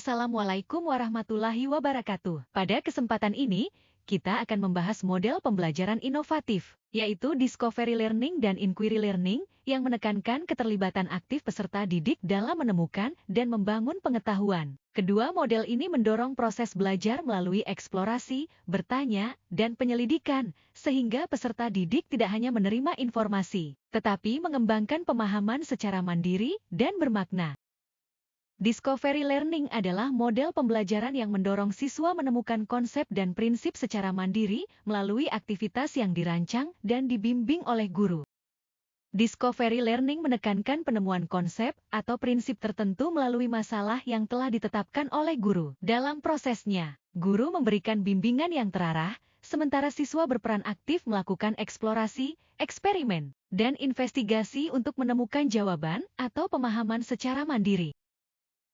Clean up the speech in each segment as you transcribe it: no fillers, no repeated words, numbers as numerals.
Assalamualaikum warahmatullahi wabarakatuh. Pada kesempatan ini, kita akan membahas model pembelajaran inovatif, yaitu Discovery Learning dan Inquiry Learning, yang menekankan keterlibatan aktif peserta didik dalam menemukan dan membangun pengetahuan. Kedua model ini mendorong proses belajar melalui eksplorasi, bertanya, dan penyelidikan, sehingga peserta didik tidak hanya menerima informasi, tetapi mengembangkan pemahaman secara mandiri dan bermakna. Discovery Learning adalah model pembelajaran yang mendorong siswa menemukan konsep dan prinsip secara mandiri melalui aktivitas yang dirancang dan dibimbing oleh guru. Discovery Learning menekankan penemuan konsep atau prinsip tertentu melalui masalah yang telah ditetapkan oleh guru. Dalam prosesnya, guru memberikan bimbingan yang terarah, sementara siswa berperan aktif melakukan eksplorasi, eksperimen, dan investigasi untuk menemukan jawaban atau pemahaman secara mandiri.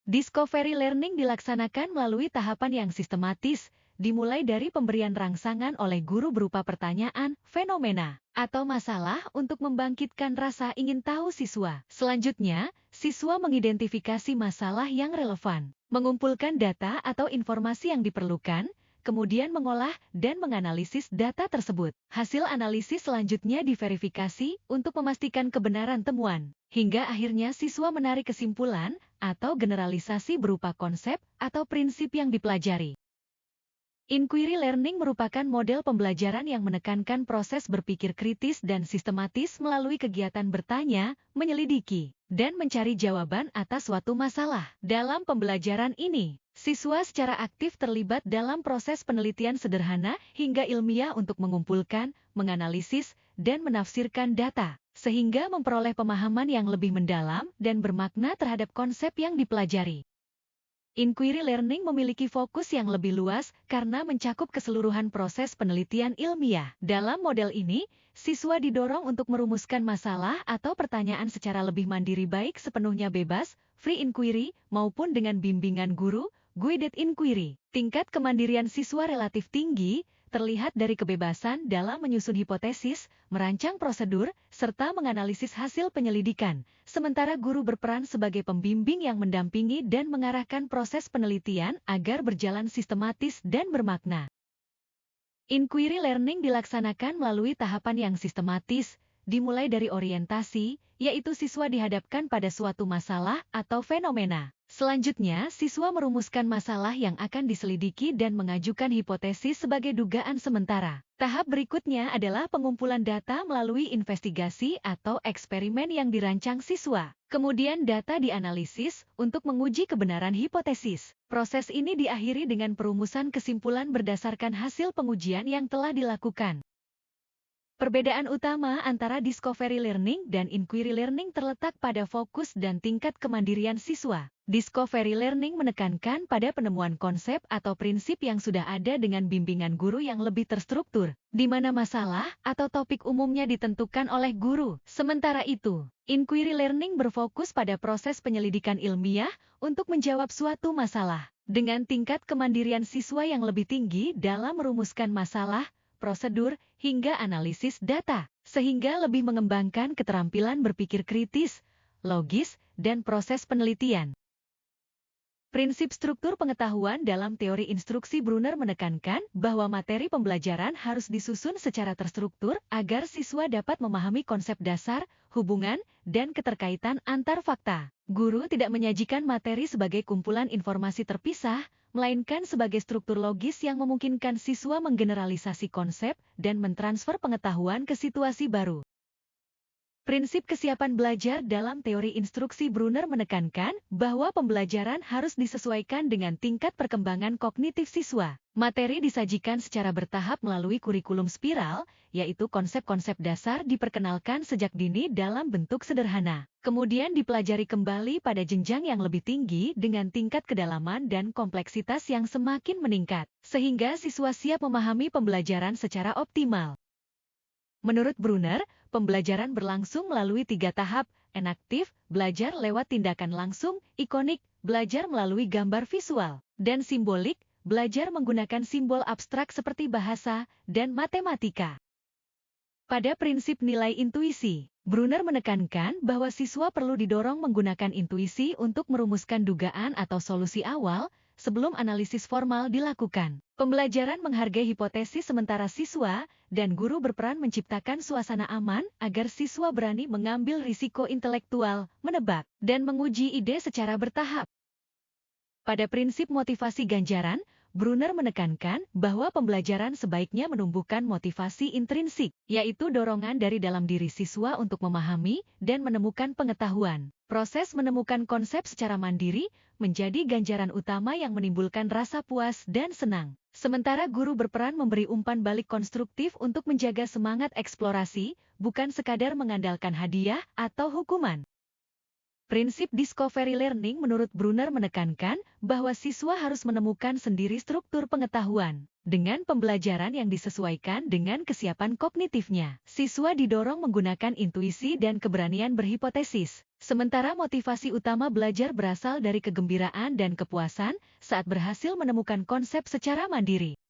Discovery Learning dilaksanakan melalui tahapan yang sistematis, dimulai dari pemberian rangsangan oleh guru berupa pertanyaan, fenomena, atau masalah untuk membangkitkan rasa ingin tahu siswa. Selanjutnya, siswa mengidentifikasi masalah yang relevan, mengumpulkan data atau informasi yang diperlukan, kemudian mengolah dan menganalisis data tersebut. Hasil analisis selanjutnya diverifikasi untuk memastikan kebenaran temuan, hingga akhirnya siswa menarik kesimpulan atau generalisasi berupa konsep atau prinsip yang dipelajari. Inquiry Learning merupakan model pembelajaran yang menekankan proses berpikir kritis dan sistematis melalui kegiatan bertanya, menyelidiki, dan mencari jawaban atas suatu masalah. Dalam pembelajaran ini, siswa secara aktif terlibat dalam proses penelitian sederhana hingga ilmiah untuk mengumpulkan, menganalisis, dan menafsirkan data, sehingga memperoleh pemahaman yang lebih mendalam dan bermakna terhadap konsep yang dipelajari. Inquiry Learning memiliki fokus yang lebih luas karena mencakup keseluruhan proses penelitian ilmiah. Dalam model ini, siswa didorong untuk merumuskan masalah atau pertanyaan secara lebih mandiri baik sepenuhnya bebas, free inquiry, maupun dengan bimbingan guru, guided inquiry. Tingkat kemandirian siswa relatif tinggi, terlihat dari kebebasan dalam menyusun hipotesis, merancang prosedur, serta menganalisis hasil penyelidikan, sementara guru berperan sebagai pembimbing yang mendampingi dan mengarahkan proses penelitian agar berjalan sistematis dan bermakna. Inquiry Learning dilaksanakan melalui tahapan yang sistematis, dimulai dari orientasi, yaitu siswa dihadapkan pada suatu masalah atau fenomena. Selanjutnya, siswa merumuskan masalah yang akan diselidiki dan mengajukan hipotesis sebagai dugaan sementara. Tahap berikutnya adalah pengumpulan data melalui investigasi atau eksperimen yang dirancang siswa. Kemudian data dianalisis untuk menguji kebenaran hipotesis. Proses ini diakhiri dengan perumusan kesimpulan berdasarkan hasil pengujian yang telah dilakukan. Perbedaan utama antara Discovery Learning dan Inquiry Learning terletak pada fokus dan tingkat kemandirian siswa. Discovery Learning menekankan pada penemuan konsep atau prinsip yang sudah ada dengan bimbingan guru yang lebih terstruktur, di mana masalah atau topik umumnya ditentukan oleh guru. Sementara itu, Inquiry Learning berfokus pada proses penyelidikan ilmiah untuk menjawab suatu masalah, dengan tingkat kemandirian siswa yang lebih tinggi dalam merumuskan masalah, prosedur, hingga analisis data, sehingga lebih mengembangkan keterampilan berpikir kritis, logis, dan proses penelitian. Prinsip struktur pengetahuan dalam teori instruksi Brunner menekankan bahwa materi pembelajaran harus disusun secara terstruktur agar siswa dapat memahami konsep dasar, hubungan, dan keterkaitan antar fakta. Guru tidak menyajikan materi sebagai kumpulan informasi terpisah, melainkan sebagai struktur logis yang memungkinkan siswa menggeneralisasi konsep dan mentransfer pengetahuan ke situasi baru. Prinsip kesiapan belajar dalam teori instruksi Brunner menekankan bahwa pembelajaran harus disesuaikan dengan tingkat perkembangan kognitif siswa. Materi disajikan secara bertahap melalui kurikulum spiral, yaitu konsep-konsep dasar diperkenalkan sejak dini dalam bentuk sederhana. Kemudian dipelajari kembali pada jenjang yang lebih tinggi dengan tingkat kedalaman dan kompleksitas yang semakin meningkat, sehingga siswa siap memahami pembelajaran secara optimal. Menurut Brunner, pembelajaran berlangsung melalui 3 tahap, enaktif, belajar lewat tindakan langsung, ikonik, belajar melalui gambar visual, dan simbolik, belajar menggunakan simbol abstrak seperti bahasa dan matematika. Pada prinsip nilai intuisi, Brunner menekankan bahwa siswa perlu didorong menggunakan intuisi untuk merumuskan dugaan atau solusi awal, sebelum analisis formal dilakukan. Pembelajaran menghargai hipotesis sementara siswa dan guru berperan menciptakan suasana aman agar siswa berani mengambil risiko intelektual, menebak, dan menguji ide secara bertahap. Pada prinsip motivasi ganjaran, Brunner menekankan bahwa pembelajaran sebaiknya menumbuhkan motivasi intrinsik, yaitu dorongan dari dalam diri siswa untuk memahami dan menemukan pengetahuan. Proses menemukan konsep secara mandiri menjadi ganjaran utama yang menimbulkan rasa puas dan senang. Sementara guru berperan memberi umpan balik konstruktif untuk menjaga semangat eksplorasi, bukan sekadar mengandalkan hadiah atau hukuman. Prinsip discovery learning menurut Brunner menekankan bahwa siswa harus menemukan sendiri struktur pengetahuan. Dengan pembelajaran yang disesuaikan dengan kesiapan kognitifnya, siswa didorong menggunakan intuisi dan keberanian berhipotesis. Sementara motivasi utama belajar berasal dari kegembiraan dan kepuasan saat berhasil menemukan konsep secara mandiri.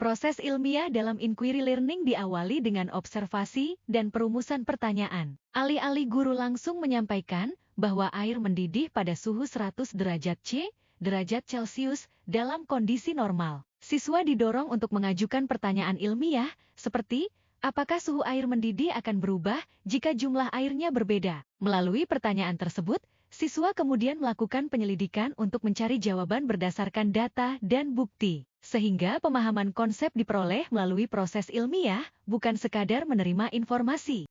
Proses ilmiah dalam inquiry learning diawali dengan observasi dan perumusan pertanyaan. Alih-alih guru langsung menyampaikan bahwa air mendidih pada suhu 100 derajat C, derajat Celcius, dalam kondisi normal. Siswa didorong untuk mengajukan pertanyaan ilmiah, seperti, apakah suhu air mendidih akan berubah jika jumlah airnya berbeda? Melalui pertanyaan tersebut, siswa kemudian melakukan penyelidikan untuk mencari jawaban berdasarkan data dan bukti. Sehingga pemahaman konsep diperoleh melalui proses ilmiah, bukan sekadar menerima informasi.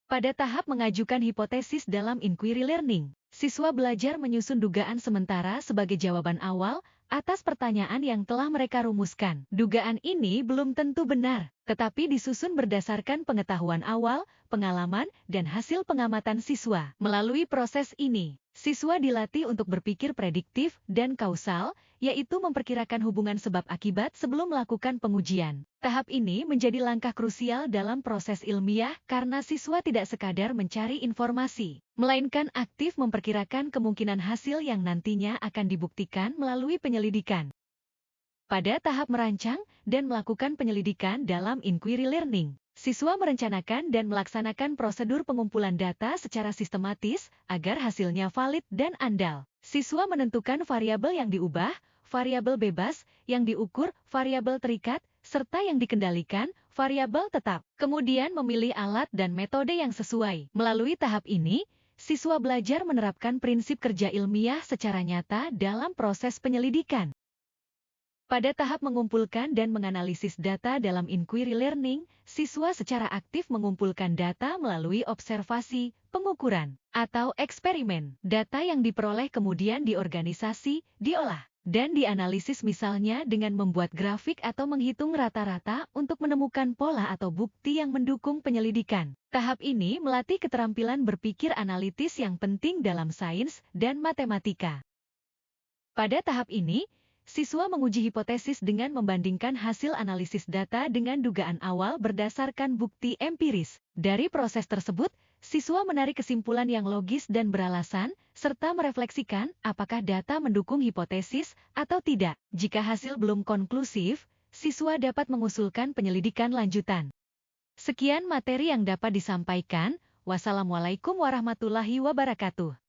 Pada tahap mengajukan hipotesis dalam inquiry learning, siswa belajar menyusun dugaan sementara sebagai jawaban awal atas pertanyaan yang telah mereka rumuskan. Dugaan ini belum tentu benar, tetapi disusun berdasarkan pengetahuan awal, pengalaman, dan hasil pengamatan siswa. Melalui proses ini, siswa dilatih untuk berpikir prediktif dan kausal, yaitu memperkirakan hubungan sebab akibat sebelum melakukan pengujian. Tahap ini menjadi langkah krusial dalam proses ilmiah karena siswa tidak sekadar mencari informasi, melainkan aktif memperkirakan kemungkinan hasil yang nantinya akan dibuktikan melalui penyelidikan. Pada tahap merancang dan melakukan penyelidikan dalam inquiry learning, siswa merencanakan dan melaksanakan prosedur pengumpulan data secara sistematis agar hasilnya valid dan andal. Siswa menentukan variabel yang diubah, variabel bebas, yang diukur, variabel terikat, serta yang dikendalikan, variabel tetap. Kemudian memilih alat dan metode yang sesuai. Melalui tahap ini, siswa belajar menerapkan prinsip kerja ilmiah secara nyata dalam proses penyelidikan. Pada tahap mengumpulkan dan menganalisis data dalam inquiry learning, siswa secara aktif mengumpulkan data melalui observasi, pengukuran, atau eksperimen. Data yang diperoleh kemudian diorganisasi, diolah, dan dianalisis misalnya dengan membuat grafik atau menghitung rata-rata untuk menemukan pola atau bukti yang mendukung penyelidikan. Tahap ini melatih keterampilan berpikir analitis yang penting dalam sains dan matematika. Pada tahap ini, siswa menguji hipotesis dengan membandingkan hasil analisis data dengan dugaan awal berdasarkan bukti empiris. Dari proses tersebut, siswa menarik kesimpulan yang logis dan beralasan, serta merefleksikan apakah data mendukung hipotesis atau tidak. Jika hasil belum konklusif, siswa dapat mengusulkan penyelidikan lanjutan. Sekian materi yang dapat disampaikan. Wassalamualaikum warahmatullahi wabarakatuh.